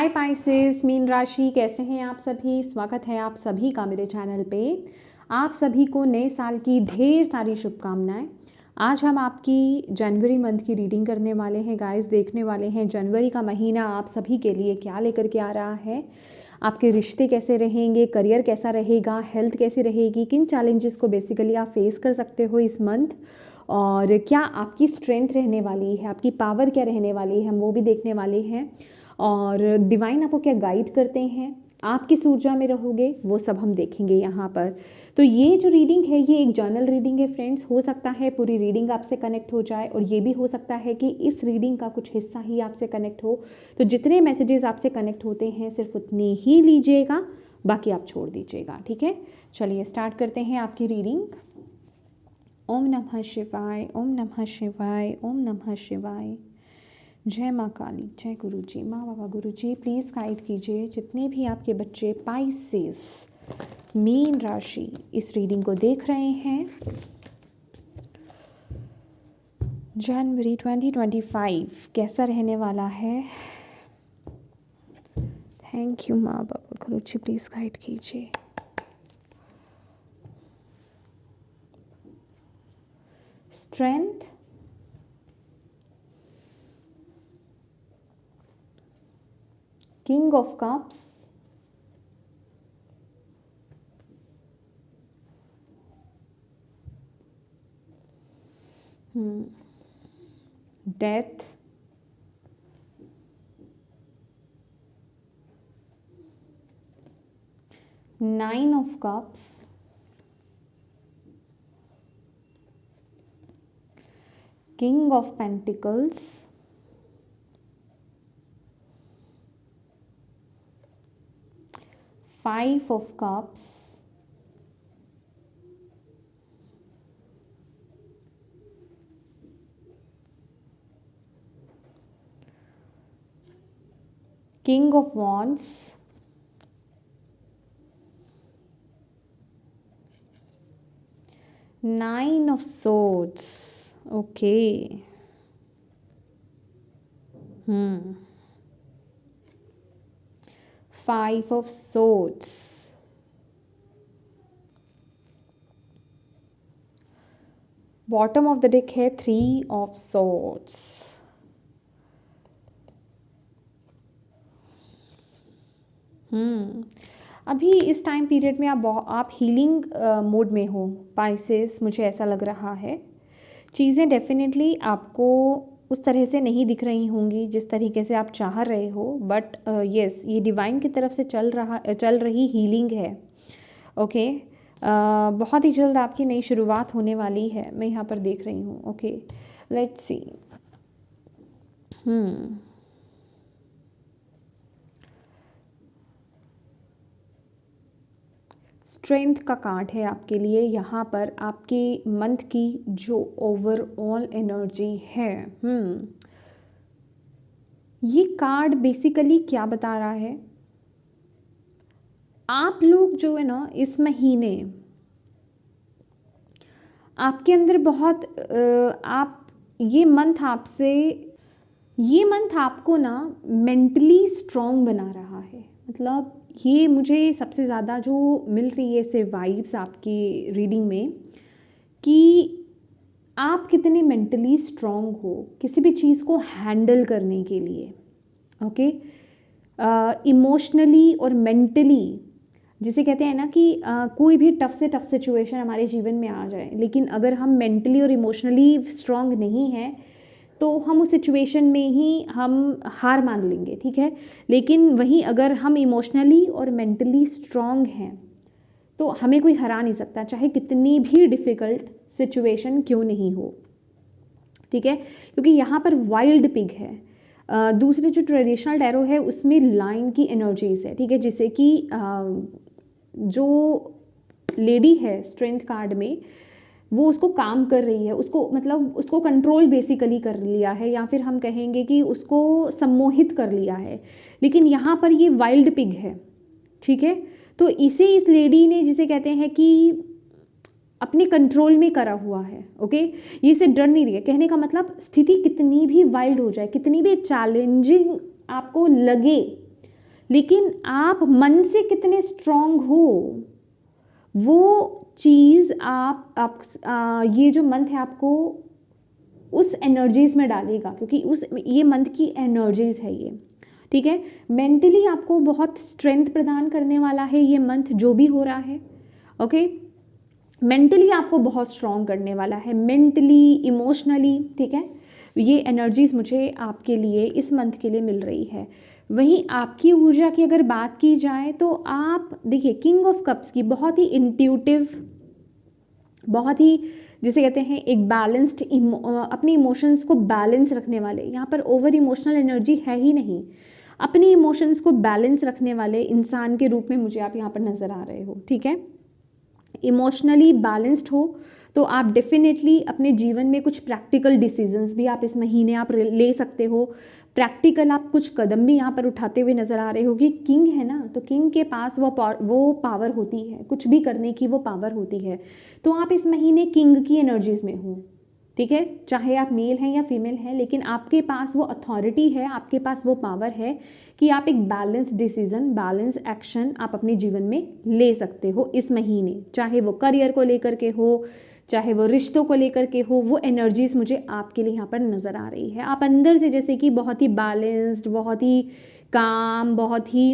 हाय Pisces, mean राशि, कैसे हैं आप सभी। स्वागत है आप सभी का मेरे चैनल पे। आप सभी को नए साल की ढेर सारी शुभकामनाएं। आज हम आपकी जनवरी मंथ की रीडिंग करने वाले हैं गाइस। देखने वाले हैं जनवरी का महीना आप सभी के लिए क्या लेकर के आ रहा है। आपके रिश्ते कैसे रहेंगे, करियर कैसा रहेगा, हेल्थ कैसी रहेगी, किन चैलेंजेस को बेसिकली आप फेस कर सकते हो इस मंथ, और क्या आपकी स्ट्रेंथ रहने वाली है, आपकी पावर क्या रहने वाली है, हम वो भी देखने वाले हैं। और डिवाइन आपको क्या गाइड करते हैं, आप किस ऊर्जा में रहोगे, वो सब हम देखेंगे यहाँ पर। तो ये जो रीडिंग है ये एक जर्नल रीडिंग है फ्रेंड्स। हो सकता है पूरी रीडिंग आपसे कनेक्ट हो जाए, और ये भी हो सकता है कि इस रीडिंग का कुछ हिस्सा ही आपसे कनेक्ट हो। तो जितने मैसेजेस आपसे कनेक्ट होते हैं सिर्फ उतने ही लीजिएगा, बाकी आप छोड़ दीजिएगा, ठीक है। चलिए स्टार्ट करते हैं आपकी रीडिंग। ओम नमः शिवाय, ओम नमः शिवाय, ओम नमः शिवाय। जय माँ काली, जय गुरु जी, माँ बाबा गुरु जी प्लीज़ गाइड कीजिए जितने भी आपके बच्चे पाइसेस मीन राशि इस रीडिंग को देख रहे हैं। जनवरी 2025 कैसा रहने वाला है। थैंक यू माँ बाबा गुरु जी, प्लीज़ गाइड कीजिए। Strength, king of cups, death, nine of cups, king of pentacles, five of cups, king of wands, nine of swords. Okay, five of swords, bottom of the deck है three of swords. अभी इस time period में आप healing mode में हो Pisces, मुझे ऐसा लग रहा है। चीज़ें डेफिनेटली आपको उस तरह से नहीं दिख रही होंगी जिस तरीके से आप चाह रहे हो, बट यस ये डिवाइन की तरफ से चल रही हीलिंग है। ओके, बहुत ही जल्द आपकी नई शुरुआत होने वाली है, मैं यहाँ पर देख रही हूँ। Okay, let's see. स्ट्रेंथ का कार्ड है आपके लिए यहाँ पर। आपके मंथ की जो ओवरऑल एनर्जी है, ये कार्ड बेसिकली क्या बता रहा है। आप लोग जो है ना इस महीने आपके अंदर बहुत ये मंथ आपको ना मेंटली स्ट्रॉन्ग बना रहा है। मतलब ये मुझे सबसे ज़्यादा जो मिल रही है इससे वाइब्स आपकी रीडिंग में, कि आप कितने मेंटली स्ट्रॉन्ग हो किसी भी चीज़ को हैंडल करने के लिए। ओके, इमोशनली और मेंटली, जिसे कहते हैं ना कि कोई भी टफ से टफ सिचुएशन हमारे जीवन में आ जाए, लेकिन अगर हम मेंटली और इमोशनली स्ट्रॉन्ग नहीं हैं तो हम उस सिचुएशन में ही हम हार मान लेंगे, ठीक है। लेकिन वहीं अगर हम इमोशनली और मेंटली स्ट्रॉन्ग हैं तो हमें कोई हरा नहीं सकता, चाहे कितनी भी डिफ़िकल्ट सिचुएशन क्यों नहीं हो, ठीक है। क्योंकि यहाँ पर वाइल्ड पिग है। दूसरे जो ट्रेडिशनल टैरो है उसमें लाइन की एनर्जीज है, ठीक है, जिसे कि जो लेडी है स्ट्रेंथ कार्ड में वो उसको काम कर रही है, उसको मतलब उसको कंट्रोल बेसिकली कर लिया है, या फिर हम कहेंगे कि उसको सम्मोहित कर लिया है। लेकिन यहाँ पर ये वाइल्ड पिग है, ठीक है। तो इसे इस लेडी ने, जिसे कहते हैं कि अपने कंट्रोल में करा हुआ है। ओके, ये इसे डर नहीं रही है। कहने का मतलब स्थिति कितनी भी वाइल्ड हो जाए, कितनी भी चैलेंजिंग आपको लगे, लेकिन आप मन से कितने स्ट्रांग हो, वो चीज़ ये जो मंथ है आपको उस एनर्जीज में डालेगा, क्योंकि ये मंथ की एनर्जीज है ये, ठीक है। मेंटली आपको बहुत स्ट्रेंथ प्रदान करने वाला है ये मंथ, जो भी हो रहा है, ओके। मेंटली आपको बहुत स्ट्रांग करने वाला है, मेंटली, इमोशनली, ठीक है। ये एनर्जीज मुझे आपके लिए इस मंथ के लिए मिल रही है। वहीं आपकी ऊर्जा की अगर बात की जाए तो आप देखिए, किंग ऑफ कप्स की बहुत ही इंट्यूटिव, बहुत ही जिसे कहते हैं एक बैलेंस्ड, अपने इमोशंस को बैलेंस रखने वाले, यहाँ पर ओवर इमोशनल एनर्जी है ही नहीं, अपनी इमोशंस को बैलेंस रखने वाले इंसान के रूप में मुझे आप यहाँ पर नज़र आ रहे हो, ठीक है। इमोशनली बैलेंस्ड हो तो आप डेफिनेटली अपने जीवन में कुछ प्रैक्टिकल डिसीजंस भी आप इस महीने आप ले सकते हो। प्रैक्टिकल आप कुछ कदम भी यहाँ पर उठाते हुए नज़र आ रहे हो कि किंग है ना, तो किंग के पास वो पावर होती है, कुछ भी करने की वो पावर होती है। तो आप इस महीने किंग की एनर्जीज में हो, ठीक है। चाहे आप मेल हैं या फीमेल हैं, लेकिन आपके पास वो अथॉरिटी है, आपके पास वो पावर है कि आप एक बैलेंस डिसीजन, बैलेंस एक्शन आप अपने जीवन में ले सकते हो इस महीने। चाहे वो करियर को लेकर के हो, चाहे वो रिश्तों को लेकर के हो, वो एनर्जीज मुझे आपके लिए यहाँ पर नज़र आ रही है। आप अंदर से जैसे कि बहुत ही बैलेंस्ड, बहुत ही काम, बहुत ही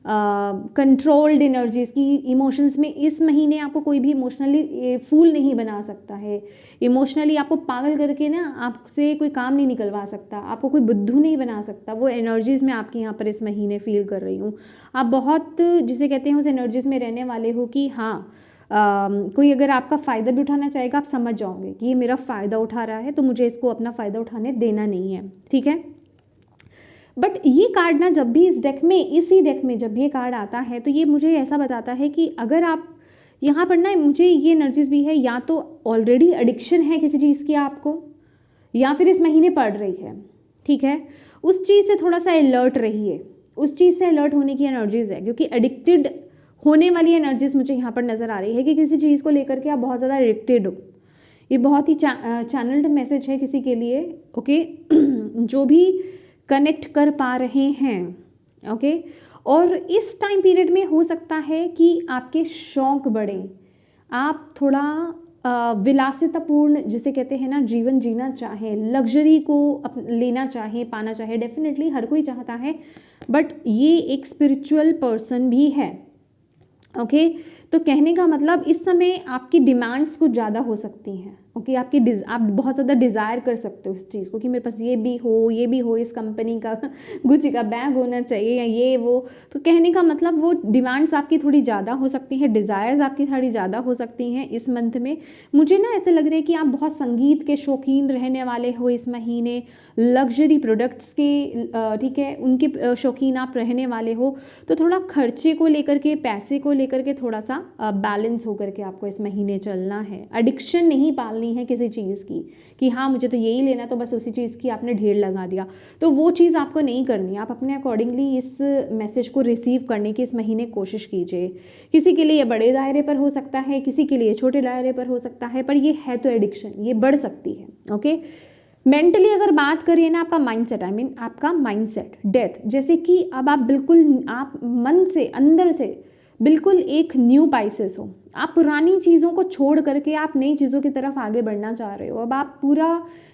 कंट्रोल्ड एनर्जीज की इमोशंस में इस महीने आपको कोई भी इमोशनली फूल नहीं बना सकता है, इमोशनली आपको पागल करके ना आपसे कोई काम नहीं निकलवा सकता, आपको कोई बुद्धू नहीं बना सकता। वो एनर्जीज में आपके यहाँ पर इस महीने फील कर रही हूँ। आप बहुत जिसे कहते हैं उस एनर्जीज में रहने वाले हो कि हाँ, कोई अगर आपका फ़ायदा भी उठाना चाहेगा, आप समझ जाओगे कि ये मेरा फ़ायदा उठा रहा है, तो मुझे इसको अपना फ़ायदा उठाने देना नहीं है, ठीक है। बट ये कार्ड ना, जब भी इसी डेक में जब ये कार्ड आता है, तो ये मुझे ऐसा बताता है कि अगर आप यहाँ पर ना, मुझे ये एनर्जीज भी है, या तो ऑलरेडी एडिक्शन है किसी चीज़ की आपको, या फिर इस महीने पड़ रही है, ठीक है। उस चीज़ से थोड़ा सा अलर्ट रहिए, उस चीज़ से अलर्ट होने की एनर्जीज है, क्योंकि एडिक्टेड होने वाली एनर्जीज मुझे यहाँ पर नज़र आ रही है कि किसी चीज़ को लेकर के आप बहुत ज़्यादा एडिक्टेड हो। ये बहुत ही चैनल्ड मैसेज है किसी के लिए, ओके, जो भी कनेक्ट कर पा रहे हैं, ओके। और इस टाइम पीरियड में हो सकता है कि आपके शौक बढ़ें, आप थोड़ा विलासितापूर्ण जिसे कहते हैं ना जीवन जीना चाहें, लग्जरी को लेना चाहें, पाना चाहे, डेफिनेटली हर कोई चाहता है, बट ये एक स्पिरिचुअल पर्सन भी है, ओके। तो कहने का मतलब इस समय आपकी डिमांड्स कुछ ज़्यादा हो सकती हैं, ओके। आप बहुत ज़्यादा डिज़ायर कर सकते हो इस चीज़ को कि मेरे पास ये भी हो, इस कंपनी का गुची का बैग होना चाहिए, या ये वो। तो कहने का मतलब वो डिमांड्स आपकी थोड़ी ज़्यादा हो सकती हैं, डिज़ायर्स आपकी थोड़ी ज़्यादा हो सकती हैं इस मंथ में। मुझे ना ऐसे लग रहा है कि आप बहुत संगीत के शौकीन रहने वाले हो इस महीने, लग्जरी प्रोडक्ट्स के, ठीक है, उनके शौकीन आप रहने वाले हो। तो थोड़ा खर्चे को लेकर के, पैसे को लेकर के थोड़ा सा बैलेंस होकर के आपको इस महीने चलना है। एडिक्शन नहीं पालनी है किसी चीज़ की कि हाँ मुझे तो यही लेना, तो बस उसी चीज़ की आपने ढेर लगा दिया, तो वो चीज़ आपको नहीं करनी। आप अपने अकॉर्डिंगली इस मैसेज को रिसीव करने की इस महीने कोशिश कीजिए। किसी के लिए ये बड़े दायरे पर हो सकता है, किसी के लिए छोटे दायरे पर हो सकता है, पर ये है तो एडिक्शन, ये बढ़ सकती है, ओके। मेंटली अगर बात करिए ना, आपका माइंडसेट, आपका माइंडसेट, डेथ, जैसे कि अब आप बिल्कुल, आप मन से, अंदर से बिल्कुल एक न्यू पाइसेस हो। आप पुरानी चीज़ों को छोड़ करके आप नई चीज़ों की तरफ आगे बढ़ना चाह रहे हो। अब आप पूरा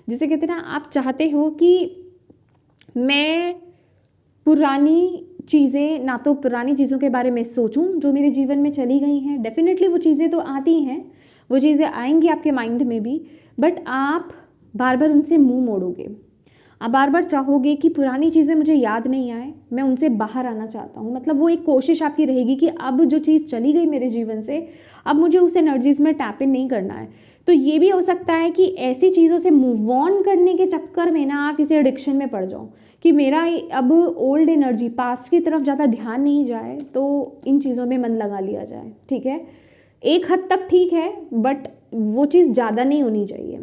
जिसे कहते हैं ना, आप चाहते हो कि मैं पुरानी चीज़ें, ना तो पुरानी चीज़ों के बारे में सोचूं जो मेरे जीवन में चली गई हैं। डेफिनेटली वो चीज़ें तो आती हैं, वो चीज़ें आएंगी आपके माइंड में भी, बट आप बार बार उनसे मुंह मोड़ोगे। आप बार बार चाहोगे कि पुरानी चीज़ें मुझे याद नहीं आए, मैं उनसे बाहर आना चाहता हूँ। मतलब वो एक कोशिश आपकी रहेगी कि अब जो चीज़ चली गई मेरे जीवन से, अब मुझे उस एनर्जीज में टैप इन नहीं करना है। तो ये भी हो सकता है कि ऐसी चीज़ों से मूव ऑन करने के चक्कर में ना आप किसी एडिक्शन में पड़ जाओ कि मेरा अब ओल्ड एनर्जी, पास्ट की तरफ ज़्यादा ध्यान नहीं जाए, तो इन चीज़ों में मन लगा लिया जाए, ठीक है। एक हद तक ठीक है, बट वो चीज़ ज़्यादा नहीं होनी चाहिए,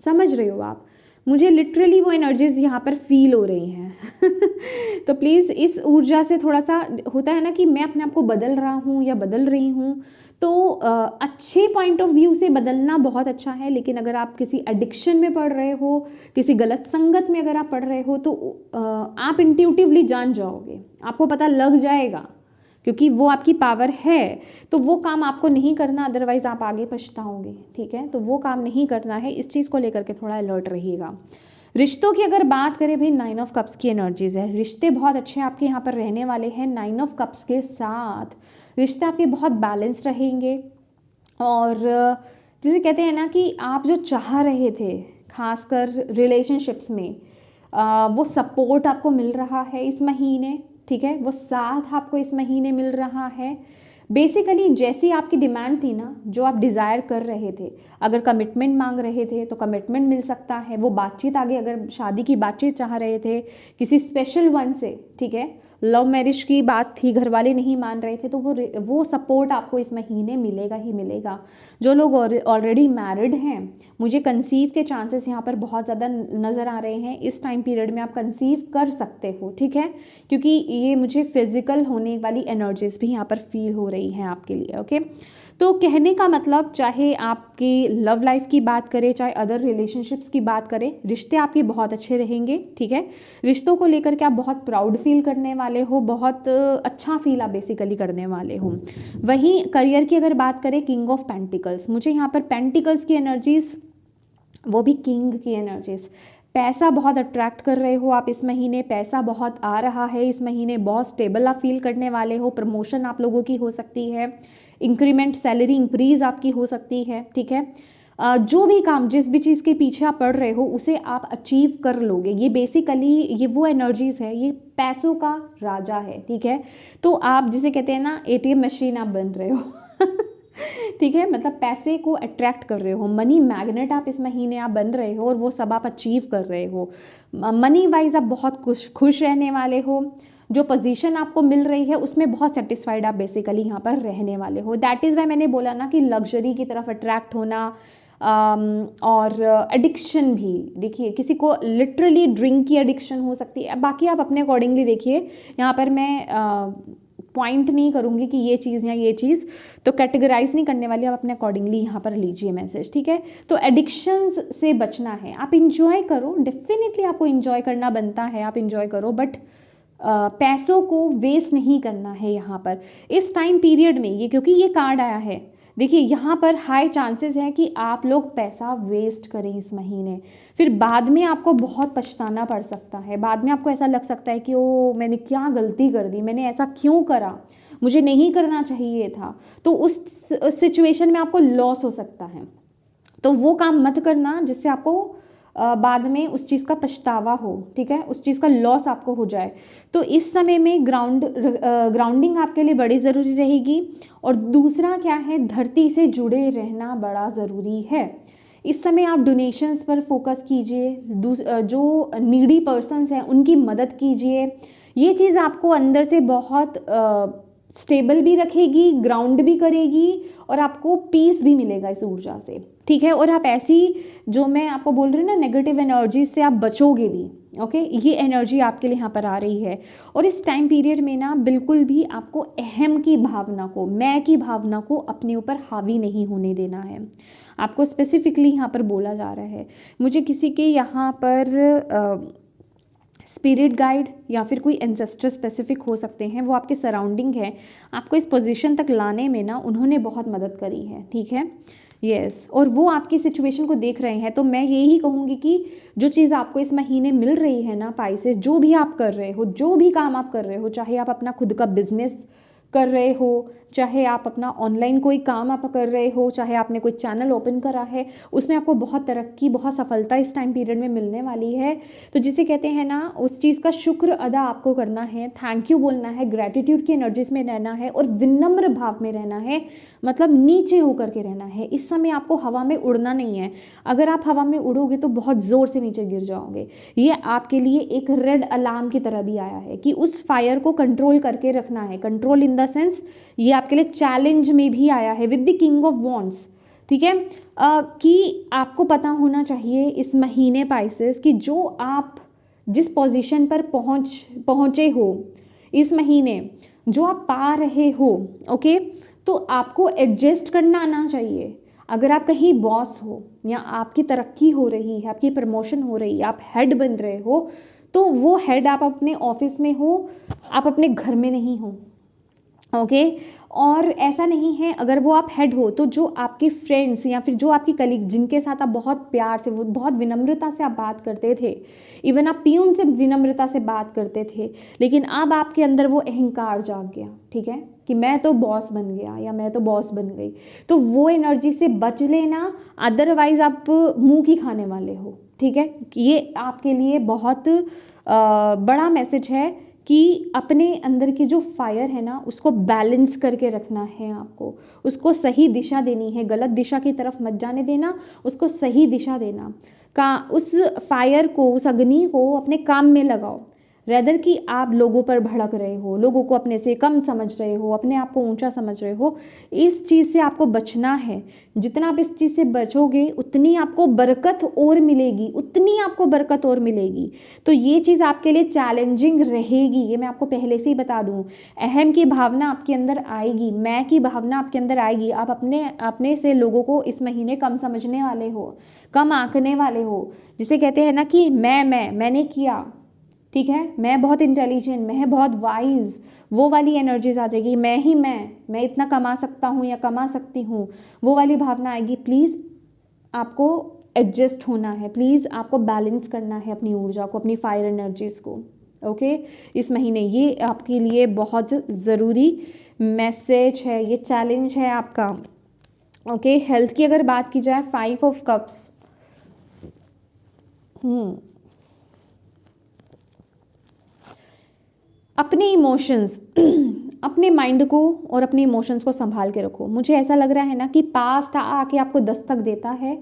समझ रहे हो आप। मुझे लिटरली वो एनर्जीज यहाँ पर फील हो रही हैं। तो प्लीज़ इस ऊर्जा से थोड़ा सा होता है ना कि मैं अपने आप को बदल रहा हूँ या बदल रही हूँ, तो अच्छे पॉइंट ऑफ व्यू से बदलना बहुत अच्छा है, लेकिन अगर आप किसी एडिक्शन में पड़ रहे हो, किसी गलत संगत में अगर आप पड़ रहे हो, तो आप इंट्यूटिवली जान जाओगे, आपको पता लग जाएगा, क्योंकि वो आपकी पावर है। तो वो काम आपको नहीं करना, अदरवाइज आप आगे पछताओगे, ठीक है। तो वो काम नहीं करना है, इस चीज़ को लेकर के थोड़ा अलर्ट रहिएगा। रिश्तों की अगर बात करें भाई, 9 ऑफ कप्स की एनर्जीज है, रिश्ते बहुत अच्छे आपके यहाँ पर रहने वाले हैं। 9 ऑफ कप्स के साथ रिश्ते आपके बहुत बैलेंस रहेंगे, और जिसे कहते हैं ना कि आप जो चाह रहे थे खासकर रिलेशनशिप्स में, वो सपोर्ट आपको मिल रहा है इस महीने, ठीक है। वो साथ आपको इस महीने मिल रहा है। बेसिकली जैसी आपकी डिमांड थी ना, जो आप डिज़ायर कर रहे थे, अगर कमिटमेंट मांग रहे थे तो कमिटमेंट मिल सकता है। वो बातचीत आगे, अगर शादी की बातचीत चाह रहे थे किसी स्पेशल वन से, ठीक है, लव मैरिज की बात थी, घर वाले नहीं मान रहे थे, तो वो सपोर्ट आपको इस महीने मिलेगा ही मिलेगा। जो लोग ऑलरेडी मैरिड हैं, मुझे कंसीव के चांसेस यहाँ पर बहुत ज़्यादा नज़र आ रहे हैं। इस टाइम पीरियड में आप कंसीव कर सकते हो, ठीक है, क्योंकि ये मुझे फिजिकल होने वाली एनर्जीज भी यहाँ पर फील हो रही हैं आपके लिए, ओके। तो कहने का मतलब, चाहे आपकी लव लाइफ की बात करें, चाहे अदर रिलेशनशिप्स की बात करें, रिश्ते आपके बहुत अच्छे रहेंगे, ठीक है। रिश्तों को लेकर के आप बहुत प्राउड फील करने वाले हो, बहुत अच्छा फील आप बेसिकली करने वाले हो। वहीं करियर की अगर बात करें, किंग ऑफ पेंटिकल्स, मुझे यहाँ पर पेंटिकल्स की एनर्जीज, वो भी किंग की एनर्जीज। पैसा बहुत अट्रैक्ट कर रहे हो आप इस महीने, पैसा बहुत आ रहा है इस महीने, बहुत स्टेबल आप फील करने वाले हो। प्रमोशन आप लोगों की हो सकती है, इंक्रीमेंट, सैलरी इंक्रीज आपकी हो सकती है, ठीक है। जो भी काम, जिस भी चीज़ के पीछे आप पड़ रहे हो, उसे आप अचीव कर लोगे। ये बेसिकली ये वो एनर्जीज है, ये पैसों का राजा है, ठीक है। तो आप जिसे कहते हैं ना, ATM मशीन आप बन रहे हो। ठीक है, मतलब पैसे को अट्रैक्ट कर रहे हो, मनी मैग्नेट आप इस महीने आप बन रहे हो, और वो सब आप अचीव कर रहे हो। मनी वाइज आप बहुत खुश रहने वाले हो। जो पोजीशन आपको मिल रही है उसमें बहुत सेटिस्फाइड आप बेसिकली यहाँ पर रहने वाले हो। दैट इज़ वाई मैंने बोला ना कि लग्जरी की तरफ अट्रैक्ट होना, और एडिक्शन भी, देखिए किसी को लिटरली ड्रिंक की एडिक्शन हो सकती है। बाकी आप अपने अकॉर्डिंगली देखिए, यहाँ पर मैं पॉइंट नहीं करूँगी कि ये चीज़ या ये चीज़, तो कैटेगराइज नहीं करने वाली, आप अपने अकॉर्डिंगली यहाँ पर लीजिए मैसेज, ठीक है। तो एडिक्शंस से बचना है, आप इंजॉय करो, डेफिनेटली आपको इंजॉय करना बनता है, आप इंजॉय करो, बट पैसों को वेस्ट नहीं करना है यहाँ पर इस टाइम पीरियड में। ये क्योंकि ये कार्ड आया है, देखिए यहाँ पर हाई चांसेस है कि आप लोग पैसा वेस्ट करें इस महीने, फिर बाद में आपको बहुत पछताना पड़ सकता है। बाद में आपको ऐसा लग सकता है कि ओ मैंने क्या गलती कर दी, मैंने ऐसा क्यों करा, मुझे नहीं करना चाहिए था। तो उस सिचुएशन में आपको लॉस हो सकता है, तो वो काम मत करना जिससे आपको बाद में उस चीज़ का पछतावा हो, ठीक है, उस चीज़ का लॉस आपको हो जाए। तो इस समय में ग्राउंडिंग आपके लिए बड़ी ज़रूरी रहेगी। और दूसरा क्या है, धरती से जुड़े रहना बड़ा ज़रूरी है। इस समय आप डोनेशंस पर फोकस कीजिए, जो नीडी पर्सन्स हैं उनकी मदद कीजिए। ये चीज़ आपको अंदर से बहुत स्टेबल भी रखेगी, ग्राउंड भी करेगी, और आपको पीस भी मिलेगा इस ऊर्जा से, ठीक है। और आप ऐसी, जो मैं आपको बोल रही हूँ ना, नेगेटिव एनर्जी से आप बचोगे भी, ओके। ये एनर्जी आपके लिए यहाँ पर आ रही है। और इस टाइम पीरियड में ना बिल्कुल भी आपको अहम की भावना को, मैं की भावना को अपने ऊपर हावी नहीं होने देना है। आपको स्पेसिफिकली यहाँ पर बोला जा रहा है। मुझे किसी के यहाँ पर स्पिरिट गाइड या फिर कोई एंसेस्टर स्पेसिफिक हो सकते हैं, वो आपके सराउंडिंग है, आपको इस पोजीशन तक लाने में ना उन्होंने बहुत मदद करी है, ठीक है, यस। और वो आपकी सिचुएशन को देख रहे हैं। तो मैं यही कहूँगी कि जो चीज़ आपको इस महीने मिल रही है ना, पाइसेस, जो भी आप कर रहे हो, जो भी काम आप कर रहे हो, चाहे आप अपना खुद का बिजनेस कर रहे हो, चाहे आप अपना ऑनलाइन कोई काम आप कर रहे हो, चाहे आपने कोई चैनल ओपन करा है, उसमें आपको बहुत तरक्की, बहुत सफलता इस टाइम पीरियड में मिलने वाली है। तो जिसे कहते हैं ना, उस चीज़ का शुक्र अदा आपको करना है, थैंक यू बोलना है, ग्रैटिट्यूड की एनर्जीज में रहना है, और विनम्र भाव में रहना है, मतलब नीचे होकर के रहना है। इस समय आपको हवा में उड़ना नहीं है। अगर आप हवा में उड़ोगे तो बहुत ज़ोर से नीचे गिर जाओगे। ये आपके लिए एक रेड अलार्म की तरह भी आया है कि उस फायर को कंट्रोल करके रखना है। कंट्रोल इन द सेंस, ये आपके लिए चैलेंज में भी आया है with the king of wands. ठीक है। कि आपको पता होना चाहिए इस महीने पाइसेस कि जो आप जिस पोजीशन पर पहुँचे हो इस महीने, जो आप पा रहे हो, ओके, तो आपको एडजस्ट करना आना चाहिए। अगर आप कहीं बॉस हो या आपकी तरक्की हो रही है, आपकी प्रमोशन हो रही है, आप हेड बन रहे हो, तो वो हेड आप अपने ऑफिस में हो, आप अपने घर में नहीं हो, ओके। और ऐसा नहीं है, अगर वो आप हेड हो तो जो आपके फ्रेंड्स या फिर जो आपकी कलीग जिनके साथ आप बहुत प्यार से, वो बहुत विनम्रता से आप बात करते थे, इवन आप पियून से विनम्रता से बात करते थे, लेकिन अब आपके अंदर वो अहंकार जाग गया, ठीक है, कि मैं तो बॉस बन गया या मैं तो बॉस बन गई, तो वो एनर्जी से बच लेना, अदरवाइज आप मुंह की खाने वाले हो, ठीक है। ये आपके लिए बहुत बड़ा मैसेज है कि अपने अंदर की जो फायर है ना उसको बैलेंस करके रखना है आपको, उसको सही दिशा देनी है, गलत दिशा की तरफ मत जाने देना, उसको सही दिशा देना का, उस फायर को, उस अग्नि को अपने काम में लगाओ, रेदर कि आप लोगों पर भड़क रहे हो, लोगों को अपने से कम समझ रहे हो, अपने आप को ऊंचा समझ रहे हो। इस चीज़ से आपको बचना है। जितना आप इस चीज़ से बचोगे उतनी आपको बरकत और मिलेगी, उतनी आपको बरकत और मिलेगी। तो ये चीज़ आपके लिए चैलेंजिंग रहेगी, ये मैं आपको पहले से ही बता दूँ। अहम की भावना आपके अंदर आएगी, मैं की भावना आपके अंदर आएगी, आप अपने से लोगों को इस महीने कम समझने वाले हो, कम आंकने वाले हो, जिसे कहते हैं ना कि मैंने किया, ठीक है, मैं बहुत इंटेलिजेंट, मैं बहुत वाइज, वो वाली एनर्जीज आ जाएगी, मैं इतना कमा सकता हूँ या कमा सकती हूँ, वो वाली भावना आएगी। प्लीज़ आपको एडजस्ट होना है, प्लीज़ आपको बैलेंस करना है अपनी ऊर्जा को, अपनी फायर एनर्जीज को, ओके। इस महीने ये आपके लिए बहुत ज़रूरी मैसेज है, ये चैलेंज है आपका, ओके। हेल्थ की अगर बात की जाए, 5 ऑफ कप्स, अपने इमोशंस अपने माइंड को और अपने इमोशंस को संभाल के रखो। मुझे ऐसा लग रहा है ना कि पास्ट आके आपको दस्तक देता है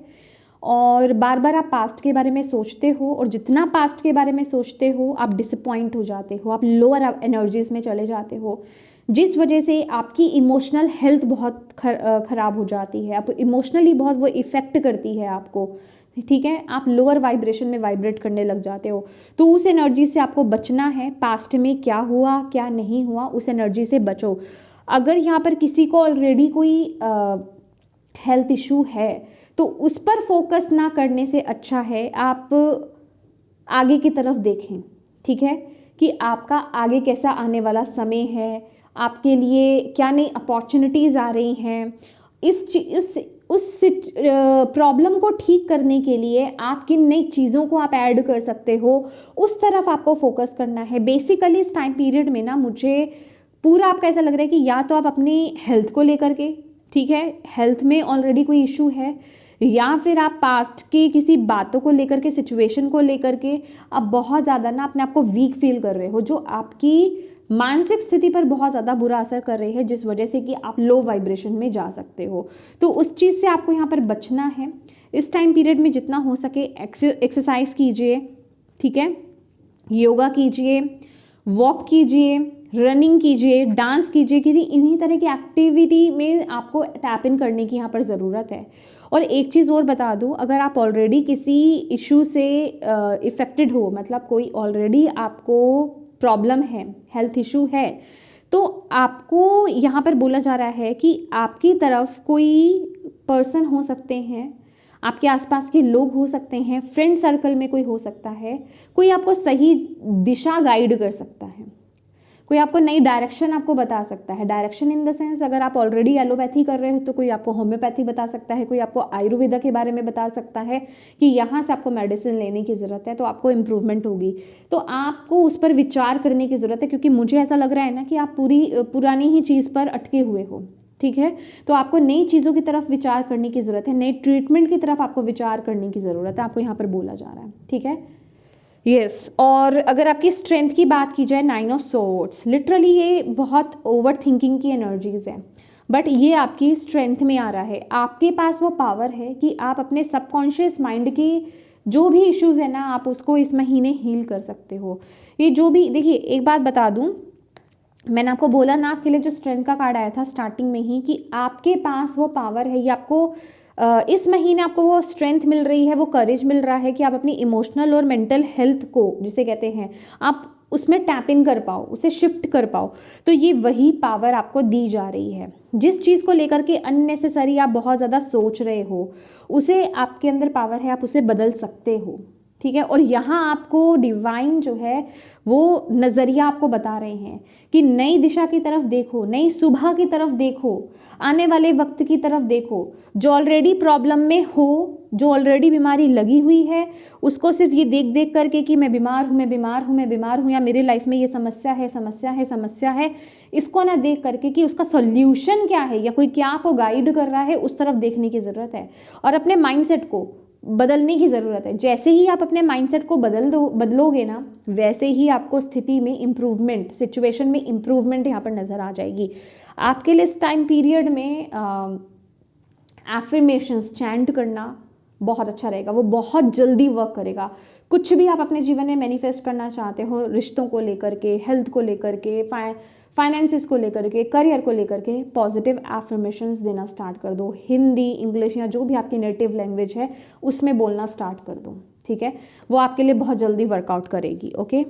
और बार बार आप पास्ट के बारे में सोचते हो, और जितना पास्ट के बारे में सोचते हो आप डिसअपॉइंट हो जाते हो, आप लोअर एनर्जीज में चले जाते हो, जिस वजह से आपकी इमोशनल हेल्थ बहुत ख़राब हो जाती है, आप इमोशनली बहुत वो इफ़ेक्ट करती है आपको, ठीक है, आप लोअर वाइब्रेशन में वाइब्रेट करने लग जाते हो। तो उस एनर्जी से आपको बचना है। पास्ट में क्या हुआ क्या नहीं हुआ, उस एनर्जी से बचो। अगर यहाँ पर किसी को ऑलरेडी कोई हेल्थ इशू है तो उस पर फोकस ना करने से अच्छा है आप आगे की तरफ देखें, ठीक है, कि आपका आगे कैसा आने वाला समय है, आपके लिए क्या नई अपॉर्चुनिटीज़ आ रही हैं। उस प्रॉब्लम को ठीक करने के लिए आप किन नई चीज़ों को आप ऐड कर सकते हो, उस तरफ आपको फोकस करना है। बेसिकली इस टाइम पीरियड में ना मुझे पूरा आपका ऐसा लग रहा है कि या तो आप अपनी हेल्थ को लेकर के, ठीक है, हेल्थ में ऑलरेडी कोई इशू है, या फिर आप पास्ट की किसी बातों को लेकर के, सिचुएशन को लेकर के आप बहुत ज़्यादा ना अपने आप को वीक फील कर रहे हो, जो आपकी मानसिक स्थिति पर बहुत ज़्यादा बुरा असर कर रही है, जिस वजह से कि आप लो वाइब्रेशन में जा सकते हो। तो उस चीज़ से आपको यहाँ पर बचना है। इस टाइम पीरियड में जितना हो सके एक्सरसाइज कीजिए, ठीक है, योगा कीजिए, वॉक कीजिए, रनिंग कीजिए, डांस कीजिए, क्योंकि इन्हीं तरह की एक्टिविटी में आपको टैप इन करने की यहाँ पर ज़रूरत है। और एक चीज़ और बता दूँ, अगर आप ऑलरेडी किसी इशू से इफ़ेक्टेड हो, मतलब कोई ऑलरेडी आपको प्रॉब्लम है, हेल्थ इशू है, तो आपको यहाँ पर बोला जा रहा है कि आपकी तरफ कोई पर्सन हो सकते हैं, आपके आसपास के लोग हो सकते हैं, फ्रेंड सर्कल में कोई हो सकता है, कोई आपको सही दिशा गाइड कर सकता है, कोई आपको नई डायरेक्शन आपको बता सकता है। डायरेक्शन इन द सेंस, अगर आप ऑलरेडी एलोपैथी कर रहे हो तो कोई आपको होम्योपैथी बता सकता है, कोई आपको आयुर्वेदा के बारे में बता सकता है कि यहाँ से आपको मेडिसिन लेने की ज़रूरत है तो आपको इम्प्रूवमेंट होगी। तो आपको उस पर विचार करने की ज़रूरत है, क्योंकि मुझे ऐसा लग रहा है ना कि आप पुरानी ही चीज़ पर अटके हुए हो, ठीक है। तो आपको नई चीज़ों की तरफ विचार करने की ज़रूरत है, नई ट्रीटमेंट की तरफ आपको विचार करने की ज़रूरत है, आपको यहाँ पर बोला जा रहा है, ठीक है। यस और अगर आपकी स्ट्रेंथ की बात की जाए, 9 ऑफ सोर्ड्स, लिटरली ये बहुत ओवर थिंकिंग की एनर्जीज है, बट ये आपकी स्ट्रेंथ में आ रहा है। आपके पास वो पावर है कि आप अपने सबकॉन्शियस माइंड की जो भी इश्यूज़ है ना, आप उसको इस महीने हील कर सकते हो। ये जो भी, देखिए एक बात बता दूँ, मैंने आपको बोला ना, आपके लिए जो स्ट्रेंथ का कार्ड आया था स्टार्टिंग में ही, कि आपके पास वो पावर है, ये आपको इस महीने आपको वो स्ट्रेंथ मिल रही है, वो करेज मिल रहा है कि आप अपनी इमोशनल और मेंटल हेल्थ को, जिसे कहते हैं, आप उसमें टैप इन कर पाओ, उसे शिफ्ट कर पाओ। तो ये वही पावर आपको दी जा रही है। जिस चीज़ को लेकर के अननेसेसरी आप बहुत ज़्यादा सोच रहे हो, उसे आपके अंदर पावर है, आप उसे बदल सकते हो। ठीक है, और यहाँ आपको डिवाइन जो है वो नज़रिया आपको बता रहे हैं कि नई दिशा की तरफ देखो, नई सुबह की तरफ देखो, आने वाले वक्त की तरफ देखो। जो ऑलरेडी प्रॉब्लम में हो, जो ऑलरेडी बीमारी लगी हुई है, उसको सिर्फ ये देख देख करके कि मैं बीमार हूँ, मैं बीमार हूँ, मैं बीमार हूँ, या मेरे लाइफ में ये समस्या है, समस्या है, समस्या है, इसको ना देख करके कि उसका सोल्यूशन क्या है या कोई क्या आपको गाइड कर रहा है, उस तरफ देखने की ज़रूरत है। और अपने माइंडसेट को बदलने की ज़रूरत है। जैसे ही आप अपने माइंडसेट को बदलोगे ना, वैसे ही आपको स्थिति में इम्प्रूवमेंट, सिचुएशन में इम्प्रूवमेंट यहाँ पर नज़र आ जाएगी। आपके लिए इस टाइम पीरियड में एफर्मेशंस चैंट करना बहुत अच्छा रहेगा, वो बहुत जल्दी वर्क करेगा। कुछ भी आप अपने जीवन में मैनिफेस्ट करना चाहते हो, रिश्तों को लेकर के, हेल्थ को लेकर के, फाइनेंसिस को लेकर के, करियर को लेकर के, पॉजिटिव एफर्मेशंस देना स्टार्ट कर दो। हिंदी, इंग्लिश या जो भी आपकी नेटिव लैंग्वेज है उसमें बोलना स्टार्ट कर दो। ठीक है, वो आपके लिए बहुत जल्दी वर्कआउट करेगी। ओके।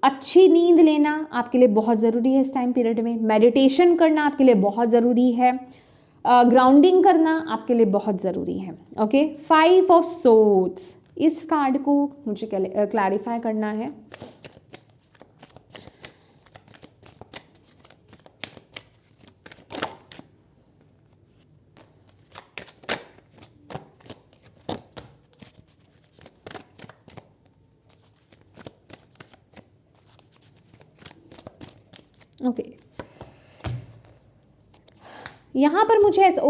अच्छी नींद लेना आपके लिए बहुत ज़रूरी है इस टाइम पीरियड में। मेडिटेशन करना आपके लिए बहुत ज़रूरी है। ग्राउंडिंग करना आपके लिए बहुत ज़रूरी है। ओके। 5 ऑफ सोर्ड्स, इस कार्ड को मुझे क्लैरिफाई करना है। ओके, यहाँ पर मुझे ऐसा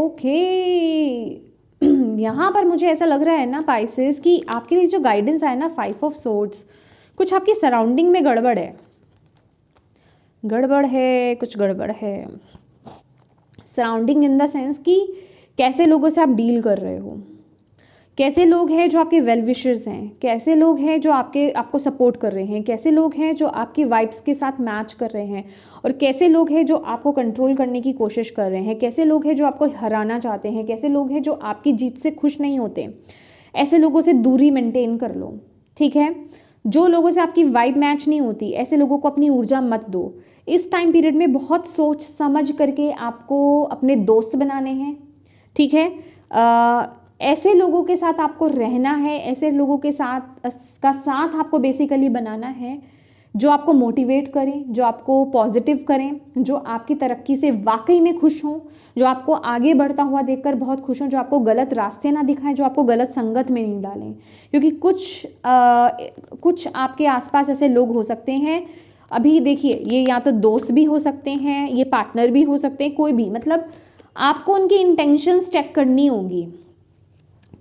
यहाँ पर मुझे ऐसा लग रहा है ना पाइसेस कि आपके लिए जो गाइडेंस आया ना 5 ऑफ सोर्ड्स, कुछ आपकी सराउंडिंग में गड़बड़ है, कुछ गड़बड़ है। सराउंडिंग इन द सेंस कि कैसे लोगों से आप डील कर रहे हो, कैसे लोग हैं जो आपके वेल विशर्स हैं, कैसे लोग हैं जो आपको सपोर्ट कर रहे हैं, कैसे लोग हैं जो आपकी वाइब्स के साथ मैच कर रहे हैं, और कैसे लोग हैं जो आपको कंट्रोल करने की कोशिश कर रहे हैं, कैसे लोग हैं जो आपको हराना चाहते हैं, कैसे लोग हैं जो आपकी जीत से खुश नहीं होते। ऐसे लोगों से दूरी मेंटेन कर लो। ठीक है, जो लोगों से आपकी वाइब मैच नहीं होती, ऐसे लोगों को अपनी ऊर्जा मत दो। इस टाइम पीरियड में बहुत सोच समझ करके आपको अपने दोस्त बनाने हैं। ठीक है, ऐसे लोगों के साथ आपको रहना है, ऐसे लोगों के साथ आपको बेसिकली बनाना है जो आपको मोटिवेट करें, जो आपको पॉजिटिव करें, जो आपकी तरक्की से वाकई में खुश हों, जो आपको आगे बढ़ता हुआ देखकर बहुत खुश हों, जो आपको गलत रास्ते ना दिखाएं, जो आपको गलत संगत में नहीं डालें। क्योंकि कुछ आपके आसपास ऐसे लोग हो सकते हैं, अभी देखिए, ये या तो दोस्त भी हो सकते हैं, ये पार्टनर भी हो सकते हैं, कोई भी, मतलब आपको उनकी इंटेंशंस चेक करनी होगी।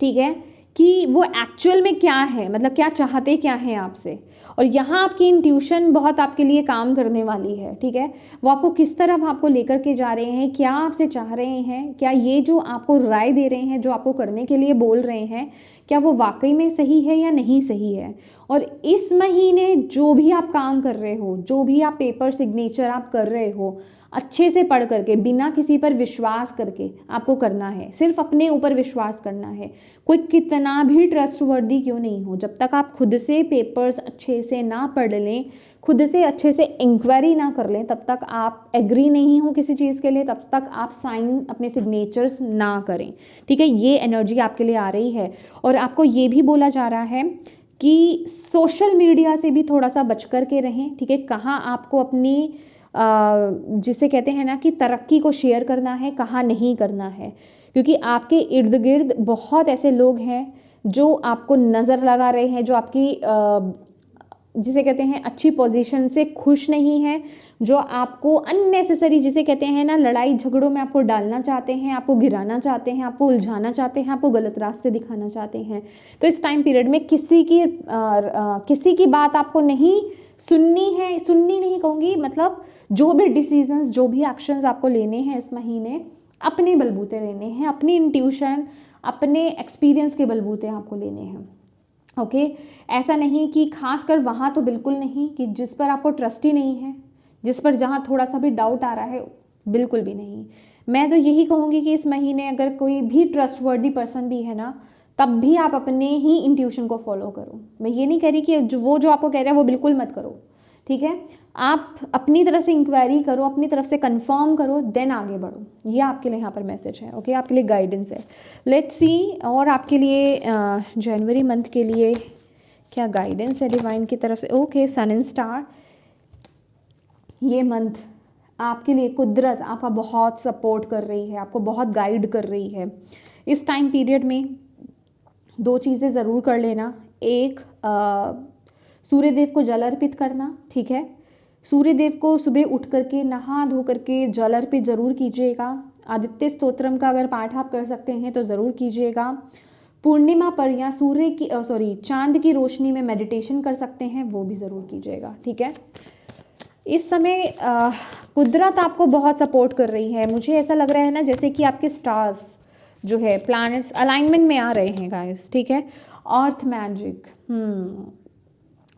ठीक है, कि वो एक्चुअल में क्या है, मतलब क्या चाहते क्या हैं आपसे। और यहाँ आपकी इंट्यूशन बहुत आपके लिए काम करने वाली है। ठीक है, वो आपको किस तरफ आपको लेकर के जा रहे हैं, क्या आपसे चाह रहे हैं, क्या ये जो आपको राय दे रहे हैं, जो आपको करने के लिए बोल रहे हैं, क्या वो वाकई में सही है या नहीं सही है। और इस महीने जो भी आप काम कर रहे हो, जो भी आप पेपर सिग्नेचर आप कर रहे हो, अच्छे से पढ़ करके, बिना किसी पर विश्वास करके आपको करना है। सिर्फ अपने ऊपर विश्वास करना है, कोई कितना भी ट्रस्टवर्दी क्यों नहीं हो। जब तक आप खुद से पेपर्स अच्छे से ना पढ़ लें, खुद से अच्छे से इंक्वायरी ना कर लें, तब तक आप एग्री नहीं हो किसी चीज़ के लिए, तब तक आप साइन अपने सिग्नेचर्स ना करें। ठीक है, ये एनर्जी आपके लिए आ रही है। और आपको ये भी बोला जा रहा है कि सोशल मीडिया से भी थोड़ा सा बच कर के रहें। ठीक है, कहाँ आपको अपनी जिसे कहते हैं ना कि तरक्की को शेयर करना है, कहाँ नहीं करना है। क्योंकि आपके इर्द गिर्द बहुत ऐसे लोग हैं जो आपको नज़र लगा रहे हैं, जो आपकी जिसे कहते हैं अच्छी पोजीशन से खुश नहीं है, जो आपको अननेसेसरी, जिसे कहते हैं ना, लड़ाई झगड़ों में आपको डालना चाहते हैं, आपको गिराना चाहते हैं, आपको उलझाना चाहते हैं, आपको गलत रास्ते दिखाना चाहते हैं। तो इस टाइम पीरियड में किसी की बात आपको नहीं सुननी है, सुननी नहीं कहूँगी, मतलब जो भी डिसीजंस, जो भी एक्शंस आपको लेने हैं इस महीने, अपने बलबूते लेने हैं, अपनी इंट्यूशन, अपने एक्सपीरियंस के बलबूते आपको लेने हैं। ओके, ऐसा नहीं कि खासकर वहाँ तो बिल्कुल नहीं कि जिस पर आपको ट्रस्ट ही नहीं है, जिस पर जहाँ थोड़ा सा भी डाउट आ रहा है, बिल्कुल भी नहीं। मैं तो यही कहूँगी कि इस महीने अगर कोई भी ट्रस्टवर्दी पर्सन भी है ना, तब भी आप अपने ही इंट्यूशन को फॉलो करो। मैं ये नहीं कह रही कि जो आपको कह रहा है वो बिल्कुल मत करो, ठीक है। आप अपनी तरफ से इंक्वायरी करो, अपनी तरफ से कंफर्म करो, देन आगे बढ़ो। ये आपके लिए यहाँ पर मैसेज है, ओके, आपके लिए गाइडेंस है। लेट्स सी और आपके लिए जनवरी मंथ के लिए क्या गाइडेंस है डिवाइन की तरफ से। ओके, सन एंड स्टार, ये मंथ आपके लिए कुदरत आपका बहुत सपोर्ट कर रही है, आपको बहुत गाइड कर रही है। इस टाइम पीरियड में 2 चीज़ें ज़रूर कर लेना। एक, सूर्य देव को जल अर्पित करना, ठीक है। सूर्य देव को सुबह उठ करके नहा धो करके जल अर्पित ज़रूर कीजिएगा। आदित्य स्तोत्रम का अगर पाठ आप कर सकते हैं तो ज़रूर कीजिएगा। पूर्णिमा पर या चांद की रोशनी में मेडिटेशन कर सकते हैं, वो भी ज़रूर कीजिएगा, ठीक है। इस समय कुदरत आपको बहुत सपोर्ट कर रही है। मुझे ऐसा लग रहा है ना जैसे कि आपके स्टार्स जो है, प्लैनेट्स अलाइनमेंट में आ रहे हैं गाइस, ठीक है। अर्थ मैजिक,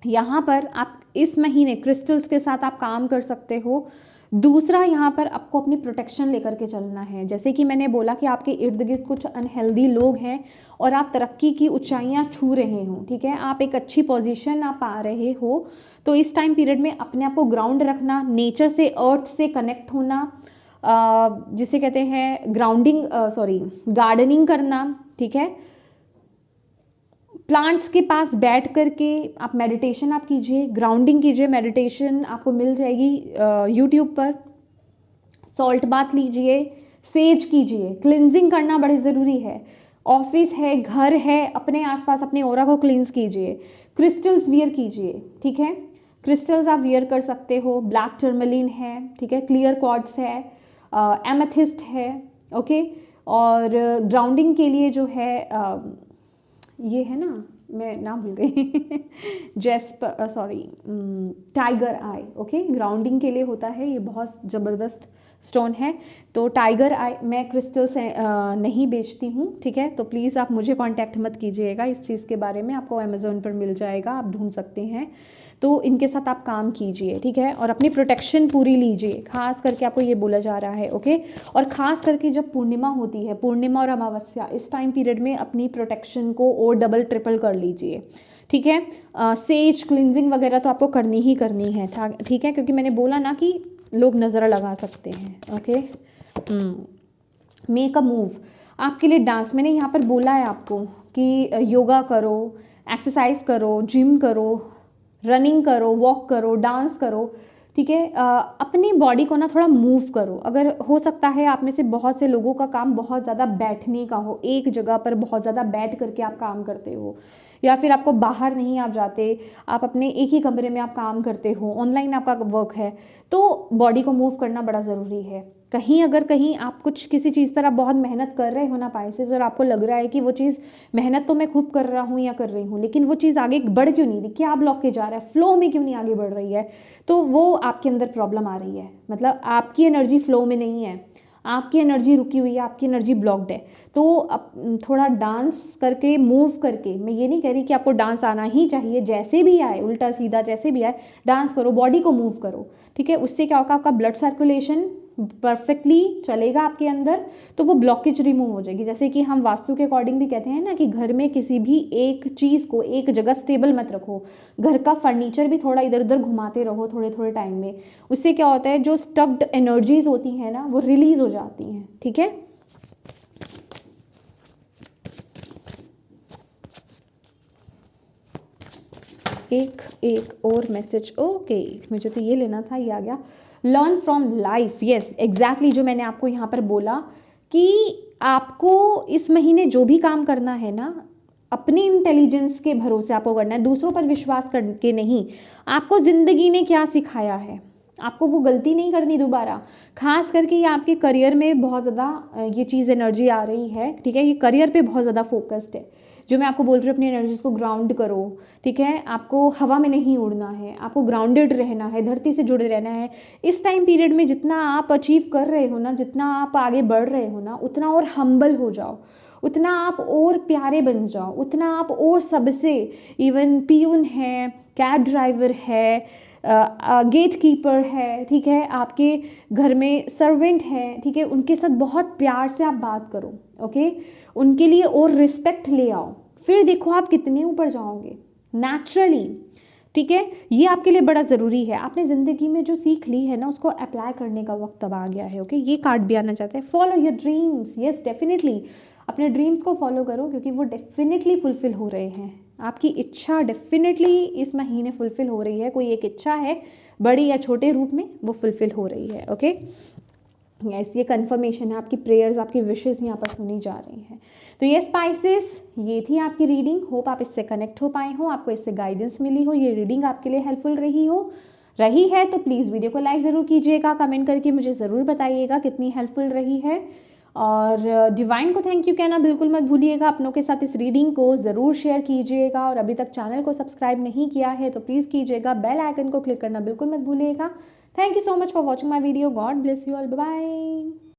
यहाँ पर आप इस महीने क्रिस्टल्स के साथ आप काम कर सकते हो। दूसरा, यहाँ पर आपको अपनी प्रोटेक्शन लेकर के चलना है। जैसे कि मैंने बोला कि आपके इर्द गिर्द कुछ अनहेल्दी लोग हैं और आप तरक्की की ऊंचाइयाँ छू रहे हो, ठीक है, आप एक अच्छी पोजीशन आप पा रहे हो। तो इस टाइम पीरियड में अपने आप को ग्राउंड रखना, नेचर से, अर्थ से कनेक्ट होना, जिसे कहते हैं ग्राउंडिंग, गार्डनिंग करना, ठीक है। प्लांट्स के पास बैठ करके आप मेडिटेशन आप कीजिए, ग्राउंडिंग कीजिए। मेडिटेशन आपको मिल जाएगी यूट्यूब पर। सॉल्ट बाथ लीजिए, सेज कीजिए, क्लिनजिंग करना बड़ी ज़रूरी है। ऑफिस है, घर है, अपने आसपास अपने ऑरा को क्लींस कीजिए। क्रिस्टल्स वियर कीजिए, ठीक है। क्रिस्टल्स आप वियर कर सकते हो। ब्लैक टर्मलिन है, ठीक है, क्लियर क्वार्ट्ज है, एमेथिस्ट है, ओके। और ग्राउंडिंग के लिए जो है ये है ना, मैं नाम भूल गई टाइगर आई, ओके, ग्राउंडिंग के लिए होता है। ये बहुत ज़बरदस्त स्टोन है। तो टाइगर आई मैं क्रिस्टल से नहीं बेचती हूँ, ठीक है। तो प्लीज़ आप मुझे कांटेक्ट मत कीजिएगा इस चीज़ के बारे में, आपको अमेज़ोन पर मिल जाएगा, आप ढूंढ सकते हैं। तो इनके साथ आप काम कीजिए, ठीक है, और अपनी प्रोटेक्शन पूरी लीजिए। खास करके आपको ये बोला जा रहा है, ओके। और ख़ास करके जब पूर्णिमा होती है, पूर्णिमा और अमावस्या, इस टाइम पीरियड में अपनी प्रोटेक्शन को और डबल ट्रिपल कर लीजिए, ठीक है। सेज क्लिनजिंग वगैरह तो आपको करनी ही करनी है, ठीक है, क्योंकि मैंने बोला ना कि लोग नज़र लगा सकते हैं, ओके। मेक अ मूव, आपके लिए डांस, मैंने यहाँ पर बोला है आपको कि योगा करो, एक्सरसाइज करो, जिम करो, रनिंग करो, वॉक करो, डांस करो, ठीक है। अपनी बॉडी को ना थोड़ा मूव करो। अगर हो सकता है आप में से बहुत से लोगों का काम बहुत ज़्यादा बैठने का हो, एक जगह पर बहुत ज़्यादा बैठ करके आप काम करते हो, या फिर आपको बाहर नहीं आप जाते, आप अपने एक ही कमरे में आप काम करते हो, ऑनलाइन आपका वर्क है, तो बॉडी को मूव करना बड़ा ज़रूरी है। अगर कहीं आप कुछ किसी चीज़ पर आप बहुत मेहनत कर रहे हो ना पाइसेस, और आपको लग रहा है कि वो चीज़ मेहनत तो मैं खूब कर रहा हूँ या कर रही हूँ, लेकिन वो चीज़ आगे बढ़ क्यों नहीं रही, क्या ब्लॉकेज आ रहा है, फ्लो में क्यों नहीं आगे बढ़ रही है, तो वो आपके अंदर प्रॉब्लम आ रही है। मतलब आपकी एनर्जी फ्लो में नहीं है, आपकी एनर्जी रुकी हुई है, आपकी एनर्जी ब्लॉक्ड है। तो अब थोड़ा डांस करके, मूव करके, मैं ये नहीं कह रही कि आपको डांस आना ही चाहिए, जैसे भी आए, उल्टा सीधा जैसे भी आए, डांस करो, बॉडी को मूव करो, ठीक है। उससे क्या होगा, आपका ब्लड सर्कुलेशन परफेक्टली चलेगा आपके अंदर, तो वो ब्लॉकेज रिमूव हो जाएगी। जैसे कि हम वास्तु के अकॉर्डिंग भी कहते हैं ना कि घर में किसी भी एक चीज़ को एक जगह स्टेबल मत रखो, घर का फर्नीचर भी थोड़ा इधर उधर घुमाते रहो थोड़े थोड़े टाइम में। उससे क्या होता है, जो स्टक्ड एनर्जीज होती हैं ना, वो रिलीज हो जाती हैं, ठीक है। एक और मैसेज, ओके, मुझे तो ये लेना था, ये आ गया। Learn from life, yes exactly, जो मैंने आपको यहाँ पर बोला कि आपको इस महीने जो भी काम करना है ना, अपनी इंटेलिजेंस के भरोसे आपको करना है, दूसरों पर विश्वास करके नहीं। आपको ज़िंदगी ने क्या सिखाया है, आपको वो गलती नहीं करनी दोबारा। खास करके ये आपके करियर में बहुत ज़्यादा ये चीज़ एनर्जी आ रही है, ठीक है। ये करियर पे बहुत ज़्यादा फोकस्ड है, जो मैं आपको बोल रही हूँ, अपनी एनर्जीज को ग्राउंड करो, ठीक है। आपको हवा में नहीं उड़ना है, आपको ग्राउंडेड रहना है, धरती से जुड़े रहना है। इस टाइम पीरियड में जितना आप अचीव कर रहे हो ना, जितना आप आगे बढ़ रहे हो ना, उतना और हम्बल हो जाओ, उतना आप और प्यारे बन जाओ, उतना आप और सबसे, इवन पियून है, कैब ड्राइवर है, गेट कीपर है, ठीक है, आपके घर में सर्वेंट है, ठीक है, उनके साथ बहुत प्यार से आप बात करो, ओके, उनके लिए और रिस्पेक्ट ले आओ, फिर देखो आप कितने ऊपर जाओगे नेचुरली, ठीक है। ये आपके लिए बड़ा ज़रूरी है। आपने ज़िंदगी में जो सीख ली है ना, उसको अप्लाई करने का वक्त अब आ गया है, ओके। ये कार्ड भी आना चाहते हैं, follow your dreams, yes definitely अपने ड्रीम्स को फॉलो करो, क्योंकि वो डेफिनेटली फुलफिल हो रहे हैं। आपकी इच्छा डेफिनेटली इस महीने फुलफिल हो रही है, कोई एक इच्छा है बड़ी या छोटे रूप में, वो फुलफिल हो रही है, ओके। यस, ये कंफर्मेशन है, आपकी प्रेयर्स, आपकी विशेस यहाँ पर सुनी जा रही हैं। तो ये स्पाइसेस, ये थी आपकी रीडिंग। होप आप इससे कनेक्ट हो पाए हो, आपको इससे गाइडेंस मिली हो, ये रीडिंग आपके लिए हेल्पफुल रही है तो प्लीज़ वीडियो को लाइक ज़रूर कीजिएगा, कमेंट करके मुझे ज़रूर बताइएगा कितनी हेल्पफुल रही है, और डिवाइन को थैंक यू कहना बिल्कुल मत भूलिएगा। अपनों के साथ इस रीडिंग को ज़रूर शेयर कीजिएगा, और अभी तक चैनल को सब्सक्राइब नहीं किया है तो प्लीज़ कीजिएगा, बेल आइकन को क्लिक करना बिल्कुल मत भूलिएगा। Thank you so much for watching my video. God bless you all, bye bye.